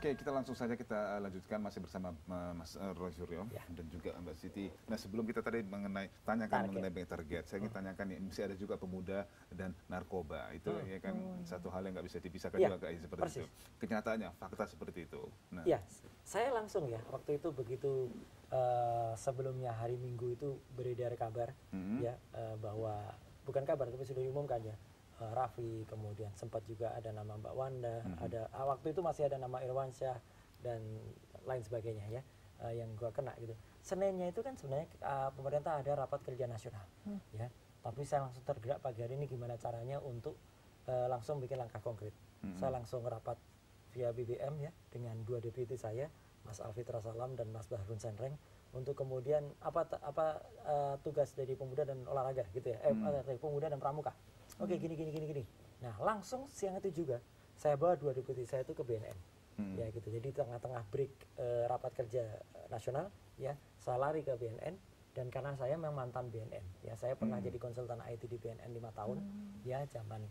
Oke, kita langsung saja kita lanjutkan masih bersama Mas Roy Suryo dan juga Mbak Siti. Nah, sebelum kita tadi tanyakan mengenai target, saya ingin tanyakan ya, mesti ada juga pemuda dan narkoba. Itu ya kan satu hal yang nggak bisa dipisahkan juga kayak seperti itu. Kenyataannya, fakta seperti itu. Nah. Ya, saya langsung ya waktu itu begitu sebelumnya hari Minggu itu beredar kabar ya bahwa bukan kabar tapi sudah diumumkan ya. Raffi, kemudian sempat juga ada nama Mbak Wanda, ada waktu itu masih ada nama Irwansyah dan lain sebagainya ya yang gua kena gitu. Seninnya itu kan sebenarnya pemerintah ada rapat kerja nasional ya, tapi saya langsung tergerak pagi hari ini gimana caranya untuk langsung bikin langkah konkret. Saya langsung rapat via BBM ya dengan 2 deputi saya, Mas Alfitra Salam dan Mas Bahrun Senreng, untuk kemudian apa tugas dari pemuda dan olahraga gitu ya, dari pemuda dan pramuka. Oke, gini. Nah, langsung siang itu juga saya bawa 2 deputi saya itu ke BNN. Ya gitu. Jadi tengah-tengah break rapat kerja nasional ya, saya lari ke BNN dan karena saya memang mantan BNN. Ya, saya pernah jadi konsultan IT di BNN 5 tahun ya, zaman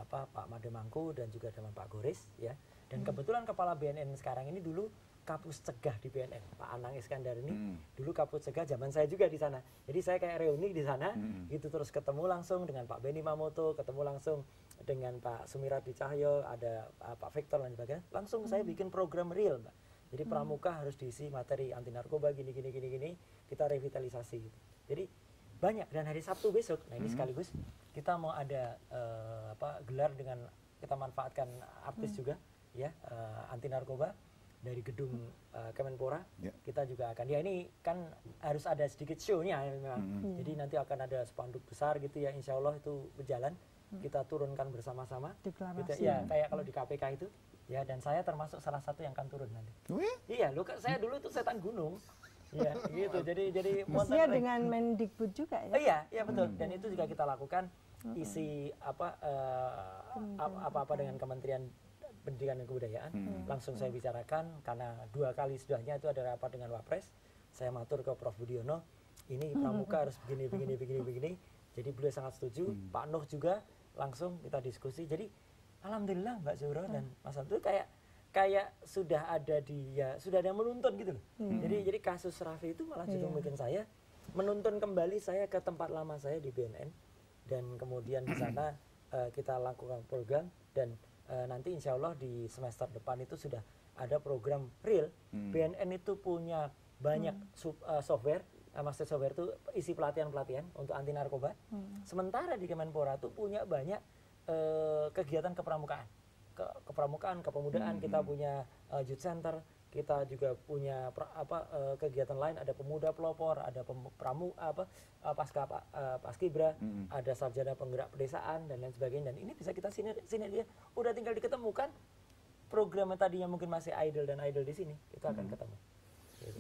Pak Made Mangku dan juga zaman Pak Goris ya. Dan kebetulan kepala BNN sekarang ini dulu Kapus Cegah di BNN, Pak Anang Iskandar ini dulu Kapus Cegah zaman saya juga di sana. Jadi saya kayak reuni di sana, gitu terus ketemu langsung dengan Pak Beni Mamoto, ketemu langsung dengan Pak Sumiradi Cahyo, ada Pak Victor dan sebagainya. Langsung saya bikin program real, Mbak. Jadi pramuka harus diisi materi anti narkoba gini, kita revitalisasi. Gitu. Jadi banyak dan hari Sabtu besok, nah ini sekaligus kita mau ada gelar dengan kita manfaatkan artis juga, ya anti narkoba. Dari gedung Kemenpora kita juga akan, ya ini kan harus ada sedikit show-nya memang. Jadi nanti akan ada spanduk besar gitu ya, insya Allah itu berjalan, kita turunkan bersama-sama gitu, ya kayak kalau di KPK itu ya, dan saya termasuk salah satu yang akan turun nanti. Iya, saya dulu itu setan gunung. Iya, gitu. Jadi mestinya dengan Mendikbud juga ya. Iya betul. Dan itu juga kita lakukan isi apa dengan Kementerian Pendidikan dan Kebudayaan, langsung saya bicarakan karena 2 kali sudahnya itu ada rapat dengan Wapres. Saya matur ke Prof Budiono, ini pramuka harus begini. Jadi beliau sangat setuju. Pak Nuh juga langsung kita diskusi. Jadi alhamdulillah Mbak Zuhro dan Mas Abdul kayak sudah ada sudah ada yang menuntun gitu loh. Jadi kasus Raffi itu malah justru bikin saya menuntun kembali saya ke tempat lama saya di BNN, dan kemudian di sana kita lakukan program, dan nanti insya Allah di semester depan itu sudah ada program real. BNN itu punya banyak software, maksud software itu isi pelatihan untuk anti narkoba. Sementara di Kemenpora itu punya banyak kegiatan kepramukaan, kepemudaan. Kita punya youth center, kita juga punya kegiatan lain, ada pemuda pelopor, ada paskibra, ada sarjana penggerak pedesaan dan lain sebagainya. Dan ini bisa kita sinergi, udah tinggal diketemukan program yang tadinya mungkin masih idle di sini, itu akan ketemu. Gitu.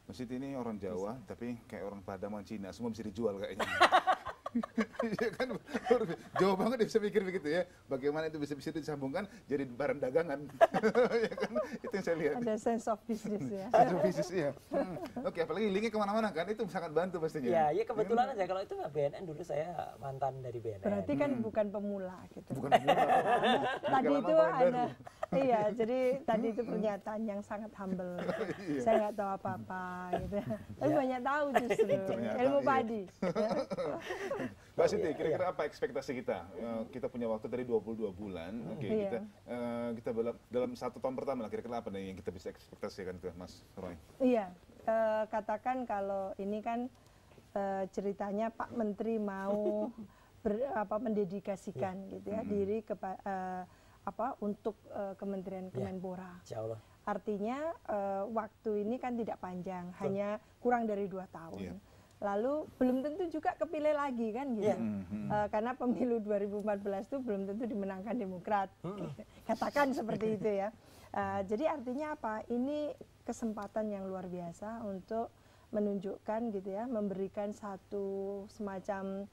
Masjid ini orang Jawa, tapi kayak orang Padang, Cina, semua bisa dijual kayaknya. Iya kan, jauh banget dia bisa pikir begitu ya. Bagaimana itu bisa disambungkan jadi barang dagangan. Ya kan, itu yang saya lihat. Ada sense of business ya. Ada bisnis ya. Oke, apalagi linknya kemana-mana kan, itu sangat bantu pastinya. Ya kebetulan aja kalau itu BNN dulu saya mantan dari BNN. Berarti kan bukan pemula gitu. Bukan pemula. Tadi itu ada, iya, jadi tadi itu pernyataan yang sangat humble. Saya nggak tahu apa-apa gitu. Tapi banyak tahu justru ilmu padi. Mbak Siti, kira-kira apa ekspektasi kita? Kita punya waktu dari 22 bulan. Oke, kita dalam 1 tahun pertama lah, kira-kira apa nih yang kita bisa ekspektasikan tuh, Mas Roy? Iya, katakan kalau ini kan ceritanya Pak Menteri mau mendedikasikan gitu ya diri untuk Kementerian Kemenpora. Artinya waktu ini kan tidak panjang, hanya kurang dari 2 tahun. Lalu belum tentu juga kepilih lagi kan gitu. Karena pemilu 2014 itu belum tentu dimenangkan Demokrat. Katakan seperti itu ya. Jadi artinya apa? Ini kesempatan yang luar biasa untuk menunjukkan gitu ya, memberikan satu semacam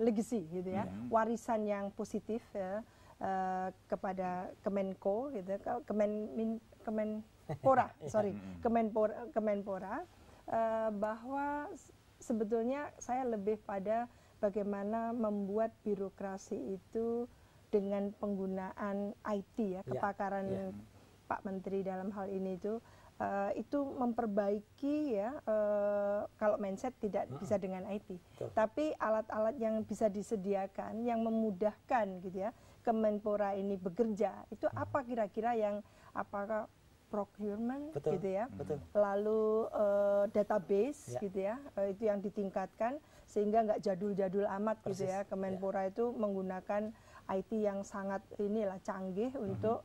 legacy gitu ya, warisan yang positif ya, kepada Kemenko gitu, Kemenpora, bahwa sebetulnya saya lebih pada bagaimana membuat birokrasi itu dengan penggunaan IT ya, kepakaran Pak Menteri dalam hal ini itu memperbaiki ya, kalau mindset tidak bisa dengan IT, tapi alat-alat yang bisa disediakan yang memudahkan gitu ya Kemenpora ini bekerja itu apa kira-kira yang apakah procurement gitu ya, lalu database gitu ya, itu yang ditingkatkan sehingga nggak jadul-jadul amat gitu ya. Kemenpora itu menggunakan IT yang sangat inilah canggih untuk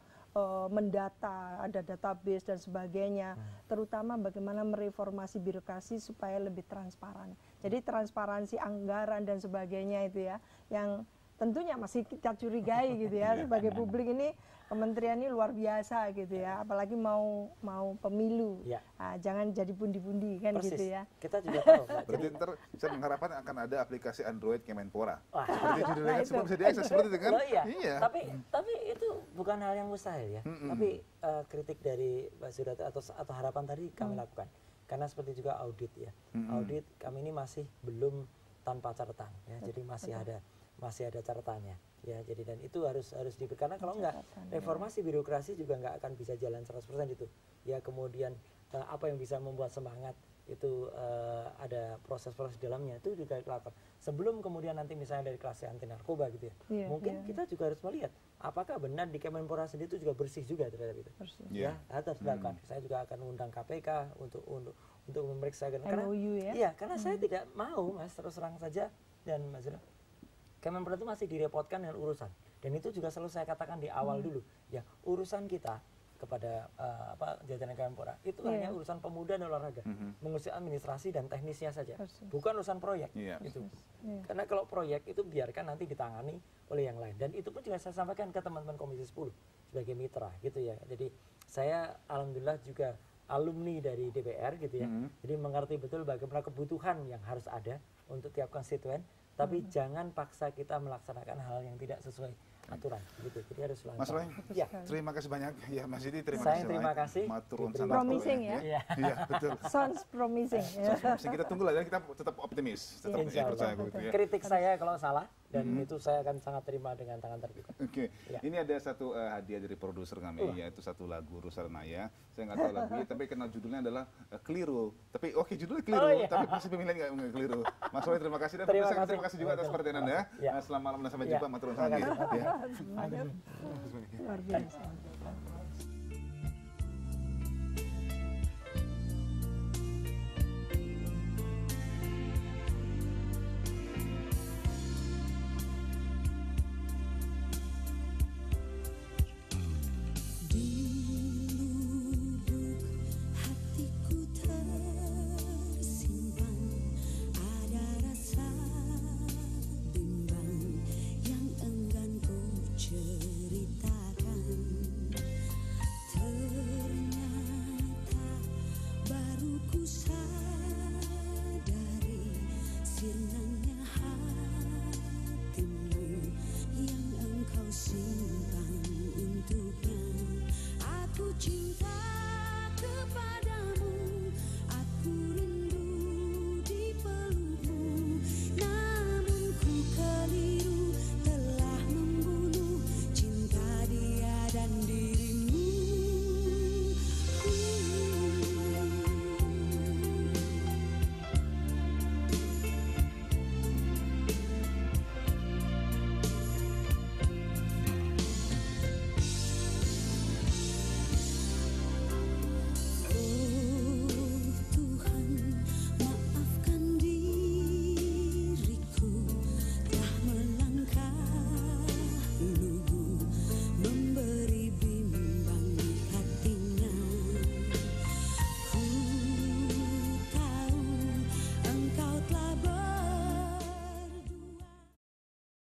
mendata, ada database dan sebagainya, terutama bagaimana mereformasi birokrasi supaya lebih transparan. Jadi transparansi anggaran dan sebagainya itu ya, yang tentunya masih kita curigai gitu ya, sebagai publik ini kementerian ini luar biasa gitu ya, apalagi mau pemilu, jangan jadi pundi-pundi kan. Persis. Gitu ya. Kita juga tahu. Berarti ntar saya mengharapkan akan ada aplikasi Android Kemenpora. Seperti judulnya kan, bisa diakses seperti itu kan? Iya. Tapi itu bukan hal yang mustahil ya. Tapi kritik dari Pak Suryatno atau harapan tadi kami lakukan. Karena seperti juga audit ya. Audit kami ini masih belum tanpa catatan ya. Jadi masih ada catatannya ya. Jadi dan itu harus karena kalau enggak reformasi birokrasi juga enggak akan bisa jalan 100% itu. Ya kemudian apa yang bisa membuat semangat itu ada proses-proses dalamnya itu juga dilakukan. Sebelum kemudian nanti misalnya dari kelas anti narkoba gitu ya. Mungkin kita juga harus melihat apakah benar di Kemenpora sendiri itu juga bersih juga terhadap itu. Ya, harus dilakukan. Saya juga akan undang KPK untuk memeriksa karena karena saya tidak mau Mas terus terang saja dan Mas Zura, Kemenpora itu masih direpotkan dengan urusan, dan itu juga selalu saya katakan di awal dulu ya, urusan kita kepada jajaran Kemenpora itu hanya urusan pemuda dan olahraga, mengurus administrasi dan teknisnya saja, bukan urusan proyek itu. Karena kalau proyek itu biarkan nanti ditangani oleh yang lain, dan itu pun juga saya sampaikan ke teman-teman Komisi 10 sebagai mitra gitu ya. Jadi saya alhamdulillah juga alumni dari DPR gitu ya, jadi mengerti betul bagaimana kebutuhan yang harus ada untuk tiap konstituen. Tapi jangan paksa kita melaksanakan hal yang tidak sesuai aturan gitu. Jadi harus lancar. Mas Roy, terima kasih banyak ya Mas Didi, terima kasih. Promising ya. Iya, betul. Sounds promising. Kita tunggu lah, kita tetap optimis, tetap percaya gitu ya. Kritik saya kalau salah dan itu saya akan sangat terima dengan tangan terbuka. Ini ada satu hadiah dari produser kami, yaitu satu lagu Rusanaya. Saya nggak tahu lagunya, tapi kenal judulnya adalah Keliru. Tapi judulnya Keliru, tapi pasti pemilihan nggak keliru. Mas Roy, terima kasih dan terima kasih juga atas perhatian Anda. Selamat malam dan sampai jumpa. Matur nuwun. Luar biasa.